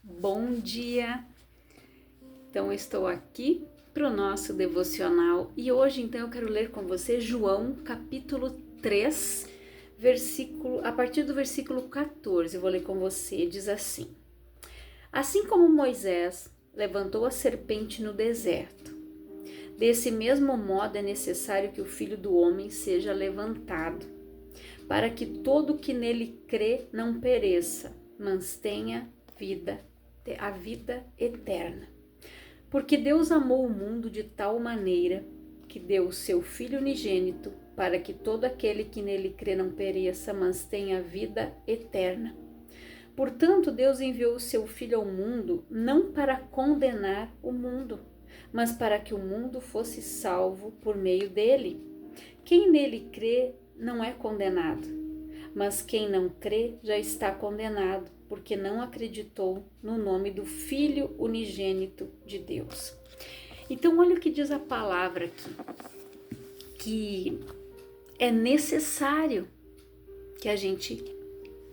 Bom dia! Então, eu estou aqui para o nosso devocional e hoje, então, eu quero ler com você João, capítulo 3, a partir do versículo 14. Eu vou ler com você, diz assim: Assim como Moisés levantou a serpente no deserto, desse mesmo modo é necessário que o Filho do Homem seja levantado, para que todo o que nele crê não pereça, mas tenha a vida eterna. Porque Deus amou o mundo de tal maneira que deu o seu Filho unigênito para que todo aquele que nele crê não pereça, mas tenha vida eterna. Portanto, Deus enviou o seu Filho ao mundo não para condenar o mundo, mas para que o mundo fosse salvo por meio dele. Quem nele crê não é condenado, mas quem não crê já está condenado, porque não acreditou no nome do Filho unigênito de Deus. Então, olha o que diz a palavra aqui, que é necessário que a gente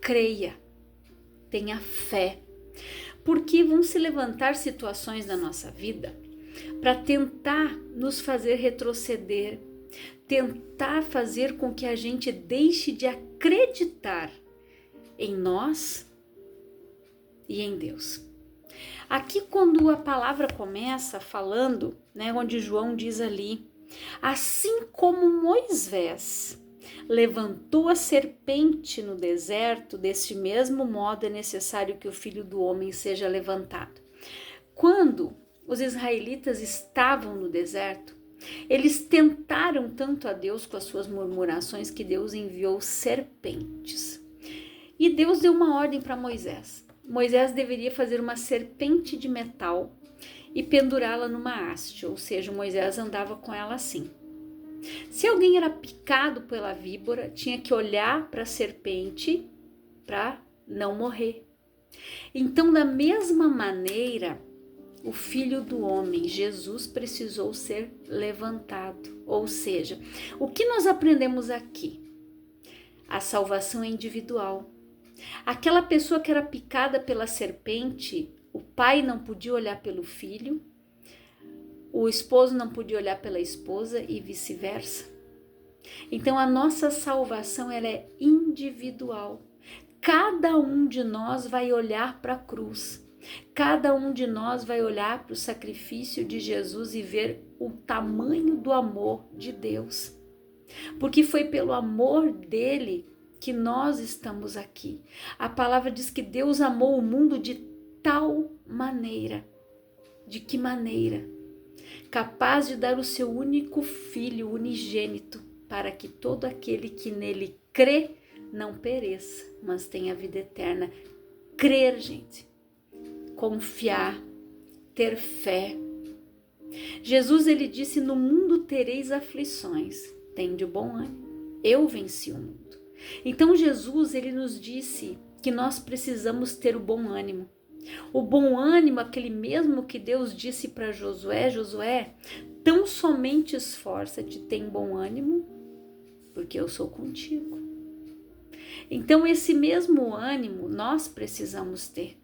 creia, tenha fé, porque vão se levantar situações na nossa vida para tentar nos fazer retroceder, tentar fazer com que a gente deixe de acreditar em nós e em Deus. Aqui, quando a palavra começa falando, onde João diz ali, assim como Moisés levantou a serpente no deserto, deste mesmo modo é necessário que o Filho do Homem seja levantado. Quando os israelitas estavam no deserto, eles tentaram tanto a Deus com as suas murmurações que Deus enviou serpentes. E Deus deu uma ordem para Moisés. Moisés deveria fazer uma serpente de metal e pendurá-la numa haste, ou seja, Moisés andava com ela assim. Se alguém era picado pela víbora, tinha que olhar para a serpente para não morrer. Então, da mesma maneira, o Filho do Homem, Jesus, precisou ser levantado. Ou seja, o que nós aprendemos aqui? A salvação é individual. Aquela pessoa que era picada pela serpente, o pai não podia olhar pelo filho, o esposo não podia olhar pela esposa e vice-versa. Então a nossa salvação ela é individual. Cada um de nós vai olhar para a cruz. Cada um de nós vai olhar para o sacrifício de Jesus e ver o tamanho do amor de Deus. Porque foi pelo amor dele que nós estamos aqui. A palavra diz que Deus amou o mundo de tal maneira. De que maneira? Capaz de dar o seu único filho unigênito para que todo aquele que nele crê não pereça, mas tenha vida eterna. Crer, gente. Confiar, ter fé. Jesus, ele disse, no mundo tereis aflições. Tende bom ânimo. Eu venci o mundo. Então Jesus, ele nos disse que nós precisamos ter o bom ânimo. O bom ânimo, aquele mesmo que Deus disse para Josué, Josué, tão somente esforça-te, tem bom ânimo, porque eu sou contigo. Então esse mesmo ânimo nós precisamos ter,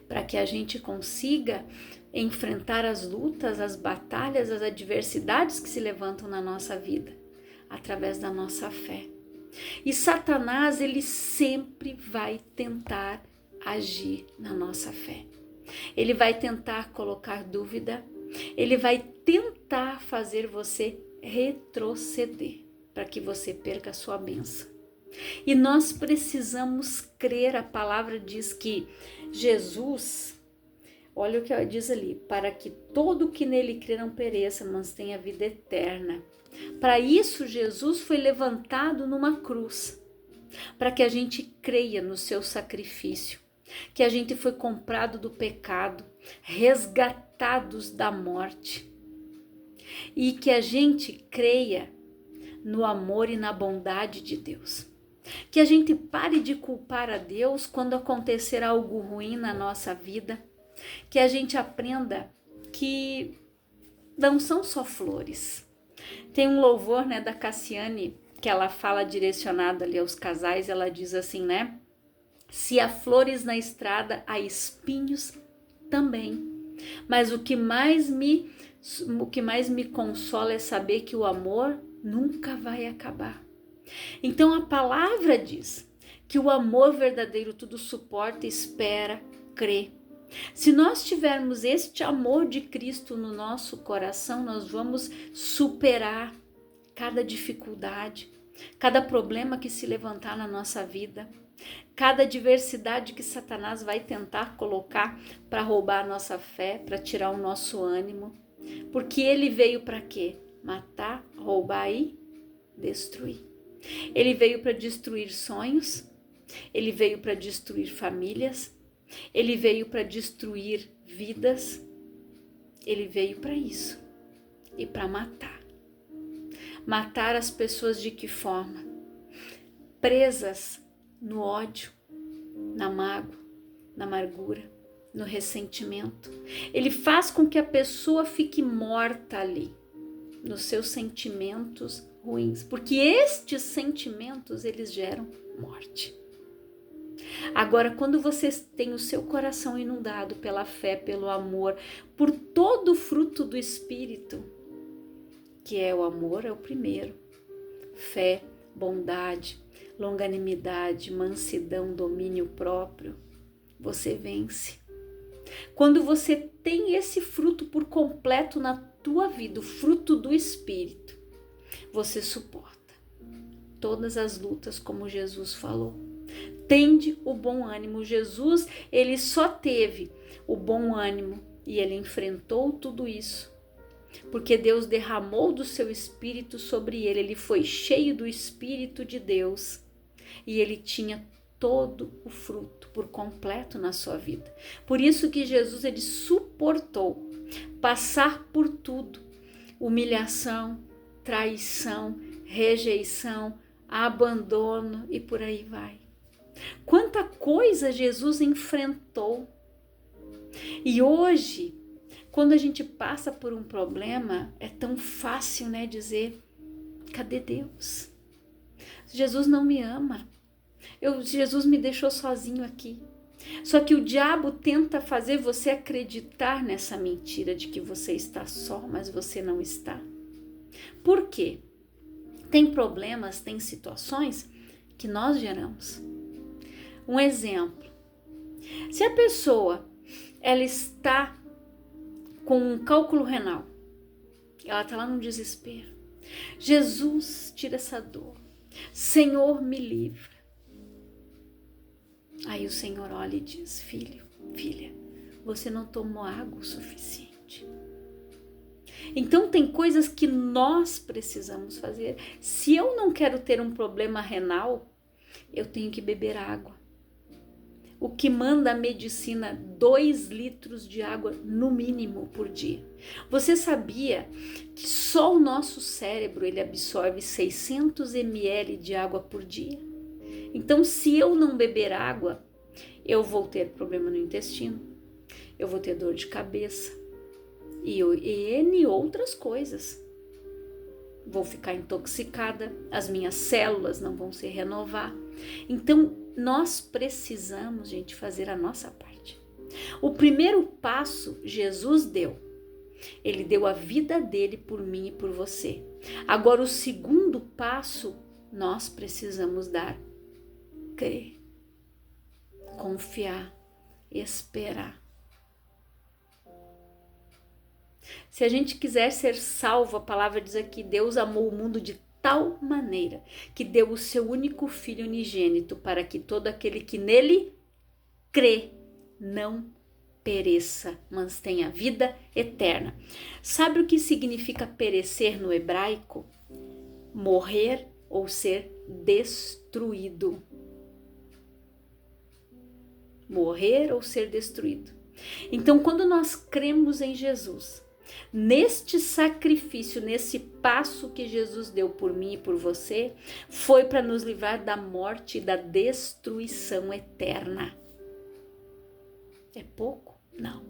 para que a gente consiga enfrentar as lutas, as batalhas, as adversidades que se levantam na nossa vida, através da nossa fé. E Satanás, ele sempre vai tentar agir na nossa fé. Ele vai tentar colocar dúvida, ele vai tentar fazer você retroceder, para que você perca a sua bênção. E nós precisamos crer, a palavra diz que Jesus, olha o que diz ali, para que todo que nele crê não pereça, mas tenha vida eterna. Para isso, Jesus foi levantado numa cruz, para que a gente creia no seu sacrifício, que a gente foi comprado do pecado, resgatados da morte, e que a gente creia no amor e na bondade de Deus. Que a gente pare de culpar a Deus quando acontecer algo ruim na nossa vida, que a gente aprenda que não são só flores. Tem um louvor, da Cassiane, que ela fala direcionado ali aos casais, ela diz assim, Se há flores na estrada, há espinhos também. Mas o que mais me consola é saber que o amor nunca vai acabar. Então a palavra diz que o amor verdadeiro tudo suporta, espera, crê. Se nós tivermos este amor de Cristo no nosso coração, nós vamos superar cada dificuldade, cada problema que se levantar na nossa vida, cada adversidade que Satanás vai tentar colocar para roubar a nossa fé, para tirar o nosso ânimo. Porque ele veio para quê? Matar, roubar e destruir. Ele veio para destruir sonhos, ele veio para destruir famílias, ele veio para destruir vidas, ele veio para isso e para matar. Matar as pessoas de que forma? Presas no ódio, na mágoa, na amargura, no ressentimento. Ele faz com que a pessoa fique morta ali, nos seus sentimentos ruins, porque estes sentimentos, eles geram morte. Agora, quando você tem o seu coração inundado pela fé, pelo amor, por todo o fruto do Espírito, que é o amor, é o primeiro. Fé, bondade, longanimidade, mansidão, domínio próprio. Você vence. Quando você tem esse fruto por completo na tua vida, o fruto do Espírito, você suporta todas as lutas, como Jesus falou. Tende o bom ânimo. Jesus, ele só teve o bom ânimo e ele enfrentou tudo isso, porque Deus derramou do seu Espírito sobre ele. Ele foi cheio do Espírito de Deus e ele tinha todo o fruto por completo na sua vida. Por isso que Jesus, ele suportou passar por tudo: humilhação, traição, rejeição, abandono e por aí vai. Quanta coisa Jesus enfrentou. E hoje, quando a gente passa por um problema, é tão fácil, né, dizer: cadê Deus? Jesus não me ama. Jesus me deixou sozinho aqui. Só que o diabo tenta fazer você acreditar nessa mentira de que você está só, mas você não está. Por quê? Tem problemas, tem situações que nós geramos. Um exemplo: se a pessoa ela está com um cálculo renal, ela está lá no desespero. Jesus, tira essa dor. Senhor, me livra. Aí o Senhor olha e diz: filho, filha, você não tomou água o suficiente. Então tem coisas que nós precisamos fazer. Se eu não quero ter um problema renal, eu tenho que beber água. O que manda a medicina, 2 litros de água no mínimo por dia. Você sabia que só o nosso cérebro ele absorve 600 ml de água por dia? Então, se eu não beber água, eu vou ter problema no intestino, eu vou ter dor de cabeça e N outras coisas. Vou ficar intoxicada, as minhas células não vão se renovar. Então, nós precisamos, gente, fazer a nossa parte. O primeiro passo Jesus deu. Ele deu a vida dele por mim e por você. Agora, o segundo passo nós precisamos dar: crer, confiar, esperar. Se a gente quiser ser salvo, a palavra diz aqui: Deus amou o mundo de tal maneira que deu o seu único filho unigênito, para que todo aquele que nele crê não pereça, mas tenha vida eterna. Sabe o que significa perecer no hebraico? Morrer ou ser destruído. Morrer ou ser destruído. Então, quando nós cremos em Jesus, neste sacrifício, nesse passo que Jesus deu por mim e por você, foi para nos livrar da morte e da destruição eterna. É pouco? Não.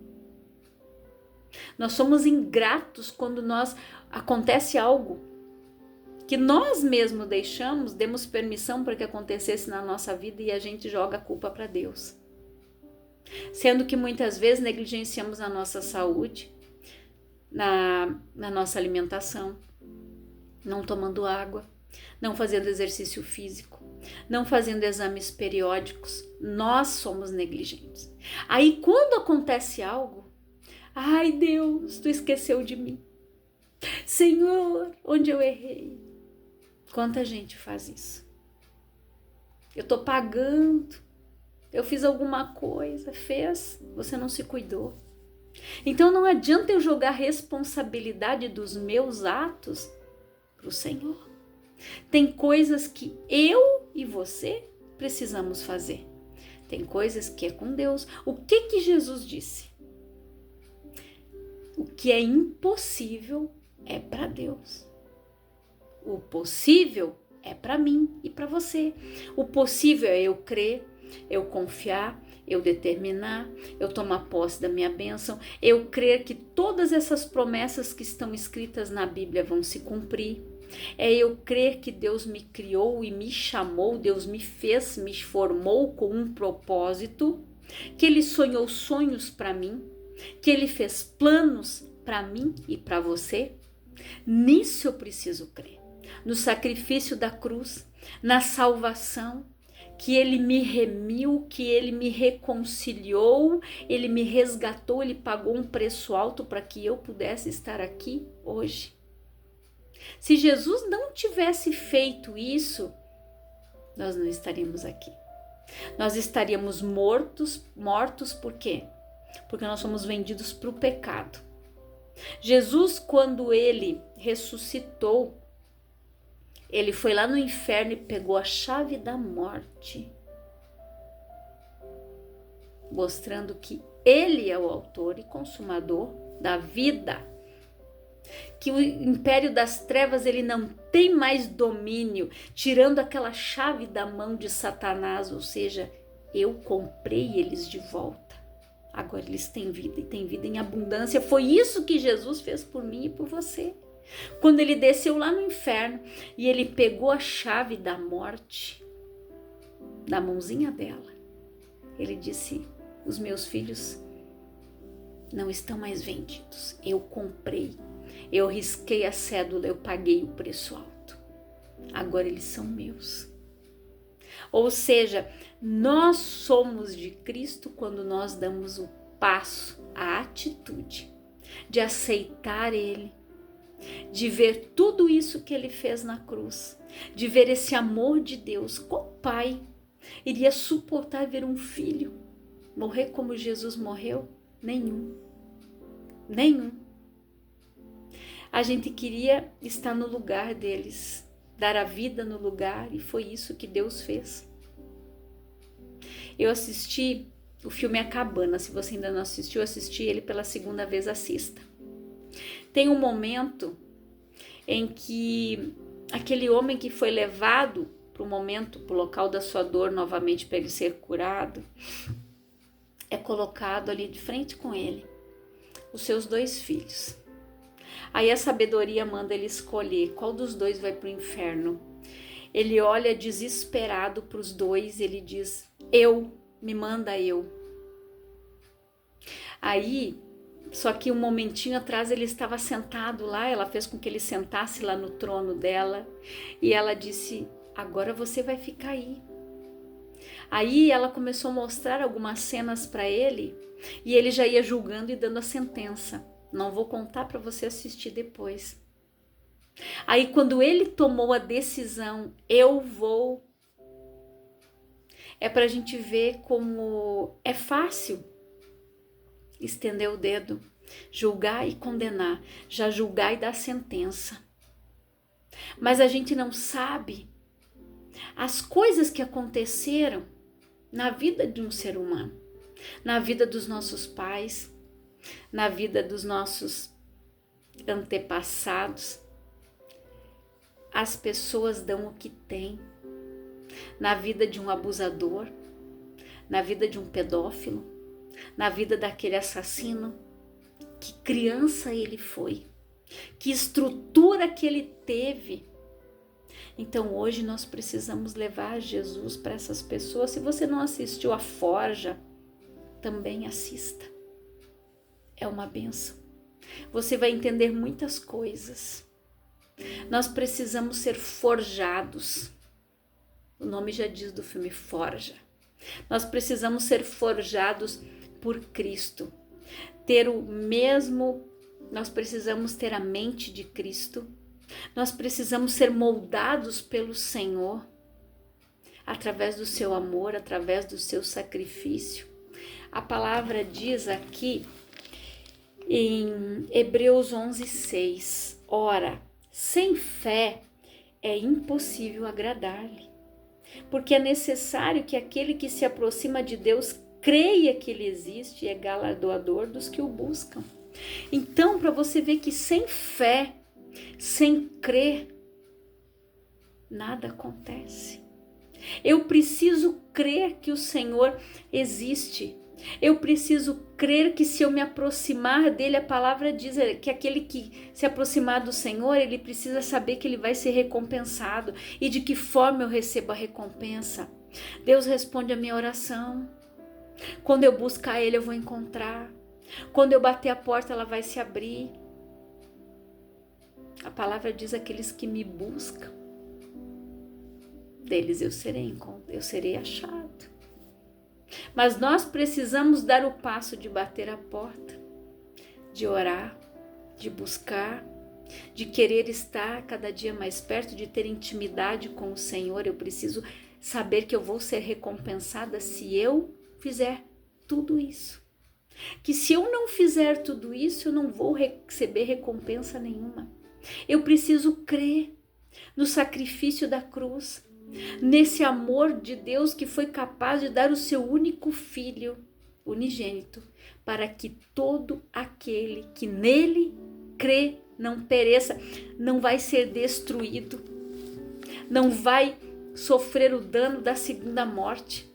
Nós somos ingratos quando acontece algo que nós mesmos demos permissão para que acontecesse na nossa vida e a gente joga a culpa para Deus. Sendo que muitas vezes negligenciamos a nossa saúde, na nossa alimentação, não tomando água, não fazendo exercício físico, não fazendo exames periódicos. Nós somos negligentes. Aí quando acontece algo, ai Deus, tu esqueceu de mim. Senhor, onde eu errei? Quanta gente faz isso? Eu tô pagando, eu fiz alguma coisa, você não se cuidou. Então não adianta eu jogar a responsabilidade dos meus atos para o Senhor. Tem coisas que eu e você precisamos fazer. Tem coisas que é com Deus. O que Jesus disse? O que é impossível é para Deus. O possível é para mim e para você. O possível é eu crer, eu confiar, eu determinar, eu tomar posse da minha bênção, eu crer que todas essas promessas que estão escritas na Bíblia vão se cumprir. É eu crer que Deus me criou e me chamou, Deus me fez, me formou com um propósito, que Ele sonhou sonhos para mim, que Ele fez planos para mim e para você. Nisso eu preciso crer, no sacrifício da cruz, na salvação, que Ele me remiu, que Ele me reconciliou, Ele me resgatou, Ele pagou um preço alto para que eu pudesse estar aqui hoje. Se Jesus não tivesse feito isso, nós não estaríamos aqui. Nós estaríamos mortos por quê? Porque nós somos vendidos para o pecado. Jesus, quando Ele ressuscitou, Ele foi lá no inferno e pegou a chave da morte, mostrando que Ele é o autor e consumador da vida. Que o império das trevas ele não tem mais domínio, tirando aquela chave da mão de Satanás, ou seja, eu comprei eles de volta. Agora eles têm vida e têm vida em abundância. Foi isso que Jesus fez por mim e por você. Quando ele desceu lá no inferno e ele pegou a chave da morte da mãozinha dela, ele disse: os meus filhos não estão mais vendidos, eu comprei. Eu risquei a cédula, eu paguei o preço alto. Agora eles são meus. Ou seja, nós somos de Cristo quando nós damos o passo, a atitude de aceitar Ele, de ver tudo isso que Ele fez na cruz, de ver esse amor de Deus. Qual pai iria suportar ver um filho morrer como Jesus morreu? Nenhum. A gente queria estar no lugar deles, dar a vida no lugar, e foi isso que Deus fez. Eu assisti o filme A Cabana. Se você ainda não assistiu, assisti ele pela segunda vez, assista. Tem um momento em que aquele homem que foi levado para o local da sua dor novamente para ele ser curado, é colocado ali de frente com ele os seus 2 filhos. Aí a sabedoria manda ele escolher qual dos 2 vai para o inferno. Ele olha desesperado para os 2, ele diz: me manda eu. Aí, só que um momentinho atrás ele estava sentado lá, ela fez com que ele sentasse lá no trono dela e ela disse: agora você vai ficar aí. Aí ela começou a mostrar algumas cenas para ele e ele já ia julgando e dando a sentença. Não vou contar para você assistir depois. Aí quando ele tomou a decisão, eu vou, é para a gente ver como é fácil estender o dedo, julgar e condenar, já julgar e dar sentença. Mas a gente não sabe as coisas que aconteceram na vida de um ser humano, na vida dos nossos pais, na vida dos nossos antepassados. As pessoas dão o que têm. Na vida de um abusador, na vida de um pedófilo, na vida daquele assassino. Que criança ele foi, que estrutura que ele teve Então hoje nós precisamos levar Jesus para essas pessoas. Se você não assistiu a Forja, também assista. É uma bênção. Você vai entender muitas coisas. Nós precisamos ser forjados. O nome já diz do filme, Forja. Nós precisamos ser forjados por Cristo. Nós precisamos ter a mente de Cristo. Nós precisamos ser moldados pelo Senhor, através do seu amor, através do seu sacrifício. A palavra diz aqui em Hebreus 11:6, ora, sem fé é impossível agradar-lhe, porque é necessário que aquele que se aproxima de Deus creia que ele existe e é galardoador dos que o buscam. Então, para você ver que sem fé, sem crer, nada acontece. Eu preciso crer que o Senhor existe. Eu preciso crer que se eu me aproximar dele, a palavra diz que aquele que se aproximar do Senhor, ele precisa saber que ele vai ser recompensado. E de que forma eu recebo a recompensa? Deus responde a minha oração. Quando eu buscar ele, eu vou encontrar. Quando eu bater a porta, ela vai se abrir. A palavra diz: aqueles que me buscam, deles eu serei achado. Mas nós precisamos dar o passo de bater a porta, de orar, de buscar, de querer estar cada dia mais perto, de ter intimidade com o Senhor. Eu preciso saber que eu vou ser recompensada se eu fizer tudo isso. Que se eu não fizer tudo isso, eu não vou receber recompensa nenhuma. Eu preciso crer no sacrifício da cruz, nesse amor de Deus que foi capaz de dar o seu único filho unigênito, para que todo aquele que nele crê não pereça, não vai ser destruído, não vai sofrer o dano da segunda morte.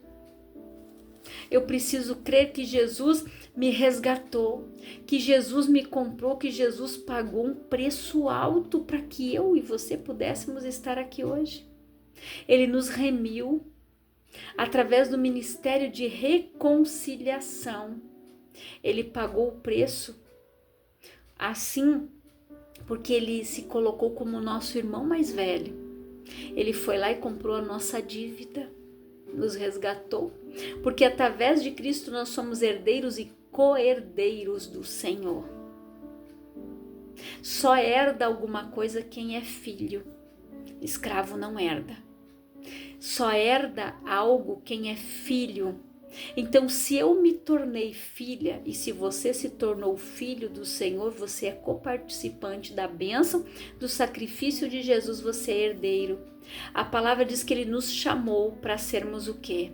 Eu preciso crer que Jesus me resgatou, que Jesus me comprou, que Jesus pagou um preço alto para que eu e você pudéssemos estar aqui hoje. Ele nos remiu através do ministério de reconciliação. Ele pagou o preço assim porque ele se colocou como nosso irmão mais velho. Ele foi lá e comprou a nossa dívida, nos resgatou, porque através de Cristo nós somos herdeiros e co-herdeiros do Senhor. Só herda alguma coisa quem é filho, escravo não herda. Só herda algo quem é filho. Então, se eu me tornei filha e se você se tornou filho do Senhor, você é coparticipante da bênção, do sacrifício de Jesus, você é herdeiro. A palavra diz que ele nos chamou para sermos o quê?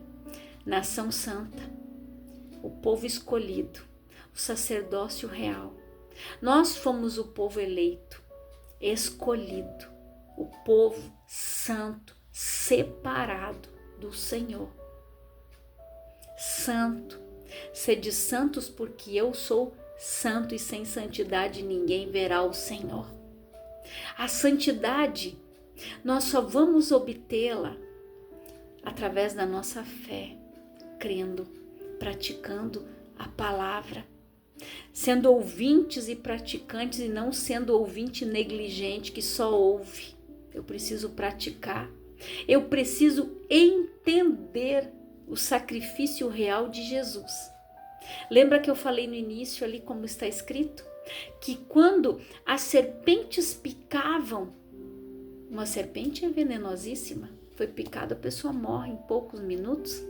Nação santa, o povo escolhido, o sacerdócio real. Nós fomos o povo eleito, escolhido, o povo santo, separado do Senhor. Santo, sede santos porque eu sou santo e sem santidade ninguém verá o Senhor. A santidade nós só vamos obtê-la através da nossa fé, crendo, praticando a palavra, sendo ouvintes e praticantes e não sendo ouvinte negligente que só ouve. Eu preciso praticar, eu preciso entender o sacrifício real de Jesus. Lembra que eu falei no início ali como está escrito? Que quando as serpentes picavam, uma serpente é venenosíssima, foi picada, a pessoa morre em poucos minutos.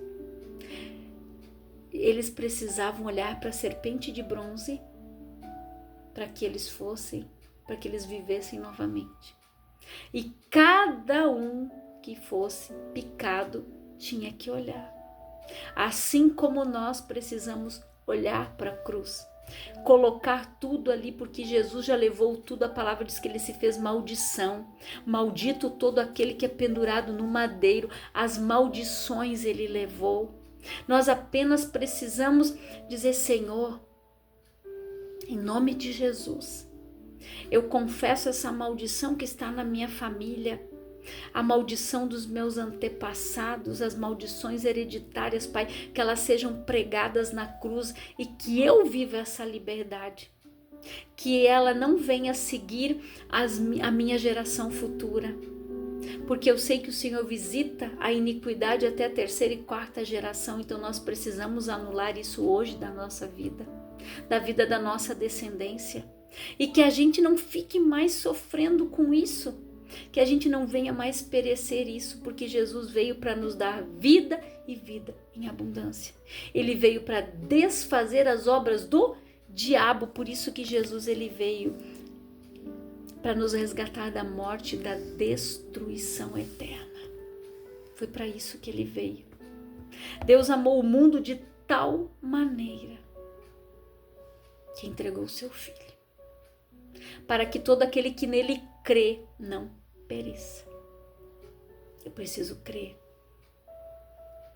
Eles precisavam olhar para a serpente de bronze para que eles vivessem novamente. E cada um que fosse picado tinha que olhar. Assim como nós precisamos olhar para a cruz, colocar tudo ali, porque Jesus já levou tudo. A palavra diz que ele se fez maldição. Maldito todo aquele que é pendurado no madeiro. As maldições ele levou. Nós apenas precisamos dizer: Senhor, em nome de Jesus, eu confesso essa maldição que está na minha família. a maldição dos meus antepassados, as maldições hereditárias, Pai, que elas sejam pregadas na cruz e que eu viva essa liberdade. Que ela não venha seguir a minha geração futura. Porque eu sei que o Senhor visita a iniquidade até a terceira e quarta geração, então nós precisamos anular isso hoje da nossa vida, da vida da nossa descendência. E que a gente não fique mais sofrendo com isso, que a gente não venha mais perecer isso, porque Jesus veio para nos dar vida e vida em abundância. Ele veio para desfazer as obras do diabo, por isso que Jesus ele veio para nos resgatar da morte e da destruição eterna. Foi para isso que ele veio. Deus amou o mundo de tal maneira que entregou o seu Filho, para que todo aquele que nele crê não pereça. Eu preciso crer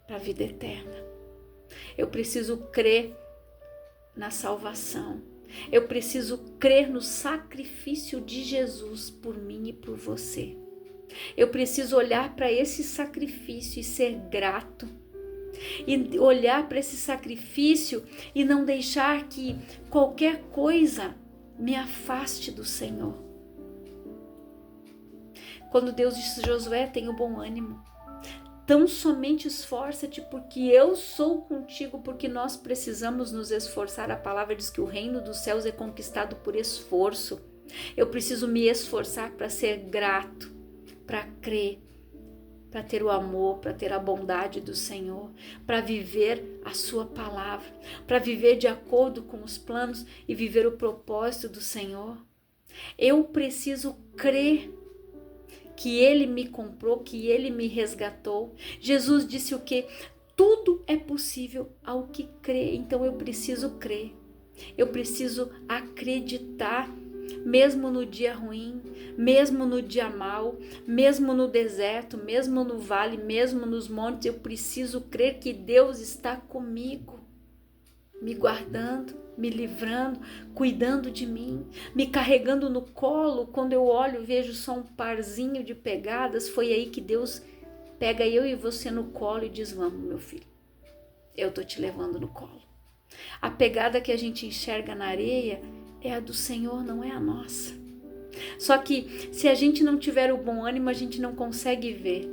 para a vida eterna. Eu preciso crer na salvação. Eu preciso crer no sacrifício de Jesus por mim e por você. Eu preciso olhar para esse sacrifício e ser grato. E olhar para esse sacrifício e não deixar que qualquer coisa me afaste do Senhor. Quando Deus disse: Josué, tenha bom ânimo. Tão somente esforça-te, porque eu sou contigo, porque nós precisamos nos esforçar. A palavra diz que o reino dos céus é conquistado por esforço. Eu preciso me esforçar para ser grato, para crer, para ter o amor, para ter a bondade do Senhor, para viver a sua palavra, para viver de acordo com os planos e viver o propósito do Senhor. Eu preciso crer que Ele me comprou, que Ele me resgatou. Jesus disse o quê? Tudo é possível ao que crê. Então eu preciso crer. Eu preciso acreditar, mesmo no dia ruim, mesmo no dia mau, mesmo no deserto, mesmo no vale, mesmo nos montes. Eu preciso crer que Deus está comigo, me guardando, me livrando, cuidando de mim, me carregando no colo. Quando eu olho, vejo só um parzinho de pegadas. Foi aí que Deus pega eu e você no colo e diz: vamos, meu filho, eu tô te levando no colo. A pegada que a gente enxerga na areia é a do Senhor, não é a nossa. Só que se a gente não tiver o bom ânimo, a gente não consegue ver.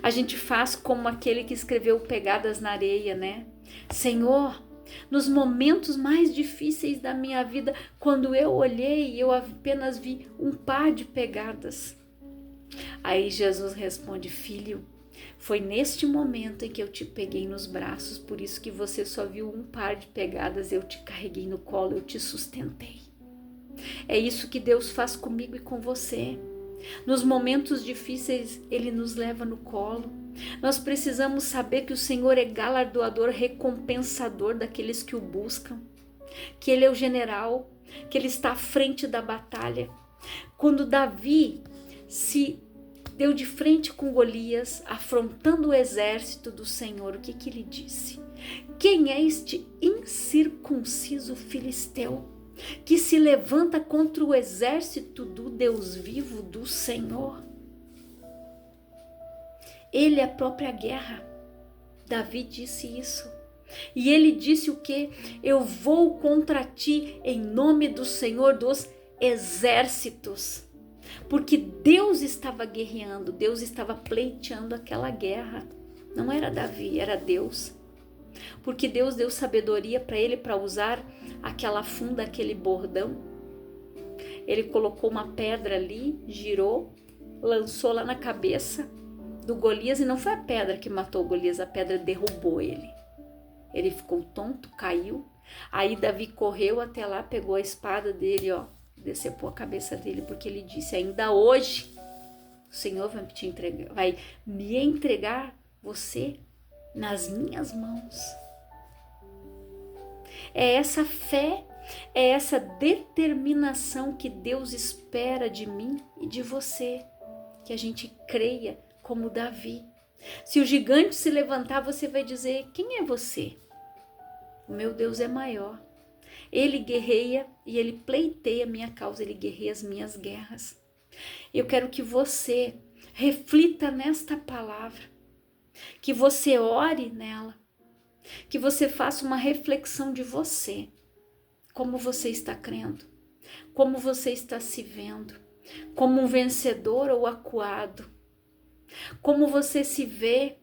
A gente faz como aquele que escreveu Pegadas na Areia, né? Senhor, nos momentos mais difíceis da minha vida, quando eu olhei, eu apenas vi um par de pegadas. Aí Jesus responde: filho, foi neste momento em que eu te peguei nos braços, por isso que você só viu um par de pegadas, eu te carreguei no colo, eu te sustentei. É isso que Deus faz comigo e com você. Nos momentos difíceis, Ele nos leva no colo. Nós precisamos saber que o Senhor é galardoador, recompensador daqueles que o buscam, que Ele é o general, que Ele está à frente da batalha. Quando Davi se deu de frente com Golias, afrontando o exército do Senhor, o que ele disse? Quem é este incircunciso filisteu que se levanta contra o exército do Deus vivo, do Senhor? Ele é a própria guerra. Davi disse isso. E ele disse o quê? Eu vou contra ti em nome do Senhor dos exércitos. Porque Deus estava guerreando, Deus estava pleiteando aquela guerra. Não era Davi, era Deus. Porque Deus deu sabedoria para ele para usar aquela funda, aquele bordão. Ele colocou uma pedra ali, girou, lançou lá na cabeça do Golias, e não foi a pedra que matou o Golias, a pedra derrubou ele. Ele ficou tonto, caiu. Aí Davi correu até lá, pegou a espada dele, decepou a cabeça dele, porque ele disse: ainda hoje o Senhor vai me entregar você nas minhas mãos. É essa fé, é essa determinação que Deus espera de mim e de você, que a gente creia como Davi. Se o gigante se levantar, você vai dizer: quem é você? O meu Deus é maior. Ele guerreia e Ele pleiteia a minha causa, Ele guerreia as minhas guerras. Eu quero que você reflita nesta palavra, que você ore nela, que você faça uma reflexão de você, como você está crendo, como você está se vendo, como um vencedor ou acuado, como você se vê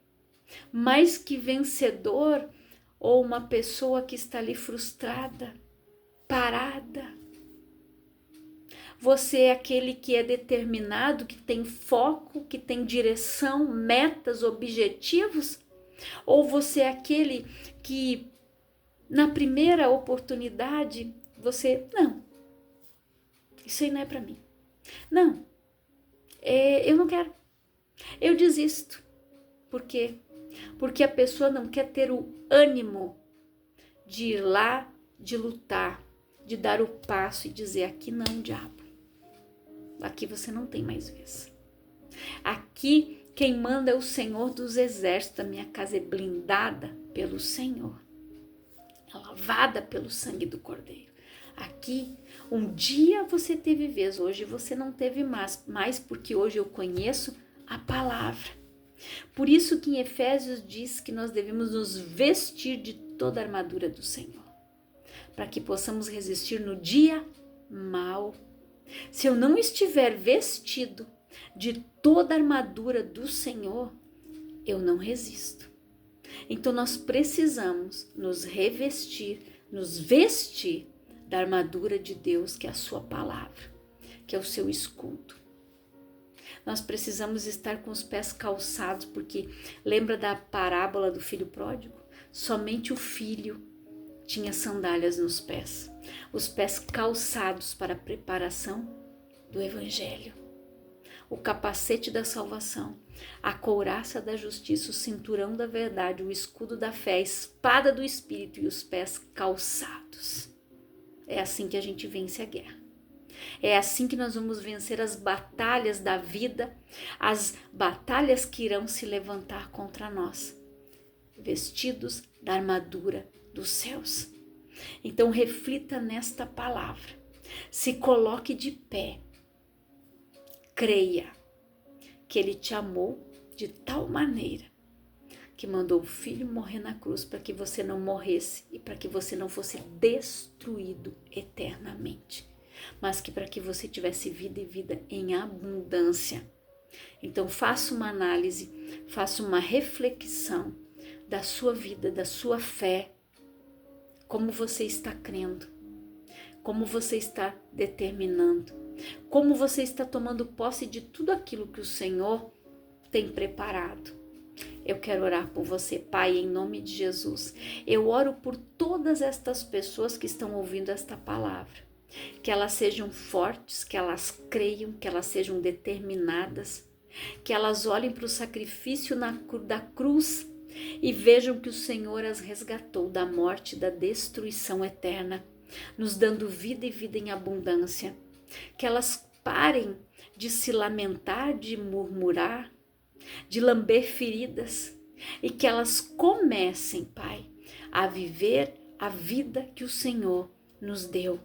mais que vencedor ou uma pessoa que está ali frustrada, parada. Você é aquele que é determinado, que tem foco, que tem direção, metas, objetivos? Ou você é aquele que na primeira oportunidade você, não, isso aí não é para mim. Não, eu não quero, eu desisto. Por quê? Porque a pessoa não quer ter o ânimo de ir lá, de lutar, de dar o passo e dizer: aqui não, diabo. Aqui você não tem mais vez. Aqui quem manda é o Senhor dos Exércitos. A minha casa é blindada pelo Senhor, é lavada pelo sangue do Cordeiro. Aqui, um dia você teve vez, hoje você não teve mais, porque hoje eu conheço a palavra. Por isso que em Efésios diz que nós devemos nos vestir de toda a armadura do Senhor, para que possamos resistir no dia mau. Se eu não estiver vestido de toda a armadura do Senhor, eu não resisto. Então nós precisamos nos revestir, nos vestir da armadura de Deus, que é a sua palavra, que é o seu escudo. Nós precisamos estar com os pés calçados, porque lembra da parábola do filho pródigo? Somente o filho tinha sandálias nos pés, os pés calçados para a preparação do evangelho, o capacete da salvação, a couraça da justiça, o cinturão da verdade, o escudo da fé, a espada do Espírito e os pés calçados. É assim que a gente vence a guerra. É assim que nós vamos vencer as batalhas da vida, as batalhas que irão se levantar contra nós, vestidos da armadura dos céus. Então reflita nesta palavra, se coloque de pé, creia que Ele te amou de tal maneira que mandou o Filho morrer na cruz para que você não morresse e para que você não fosse destruído eternamente, mas que para que você tivesse vida e vida em abundância. Então faça uma análise, faça uma reflexão da sua vida, da sua fé, como você está crendo, como você está determinando, como você está tomando posse de tudo aquilo que o Senhor tem preparado. Eu quero orar por você, Pai, em nome de Jesus. Eu oro por todas estas pessoas que estão ouvindo esta palavra, que elas sejam fortes, que elas creiam, que elas sejam determinadas, que elas olhem para o sacrifício da cruz e vejam que o Senhor as resgatou da morte e da destruição eterna, nos dando vida e vida em abundância. Que elas parem de se lamentar, de murmurar, de lamber feridas, e que elas comecem, Pai, a viver a vida que o Senhor nos deu,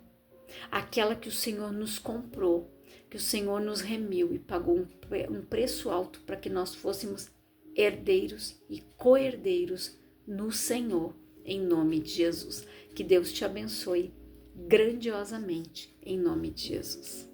aquela que o Senhor nos comprou, que o Senhor nos remiu e pagou um preço alto para que nós fôssemos herdeiros e co-herdeiros no Senhor, em nome de Jesus. Que Deus te abençoe grandiosamente, em nome de Jesus.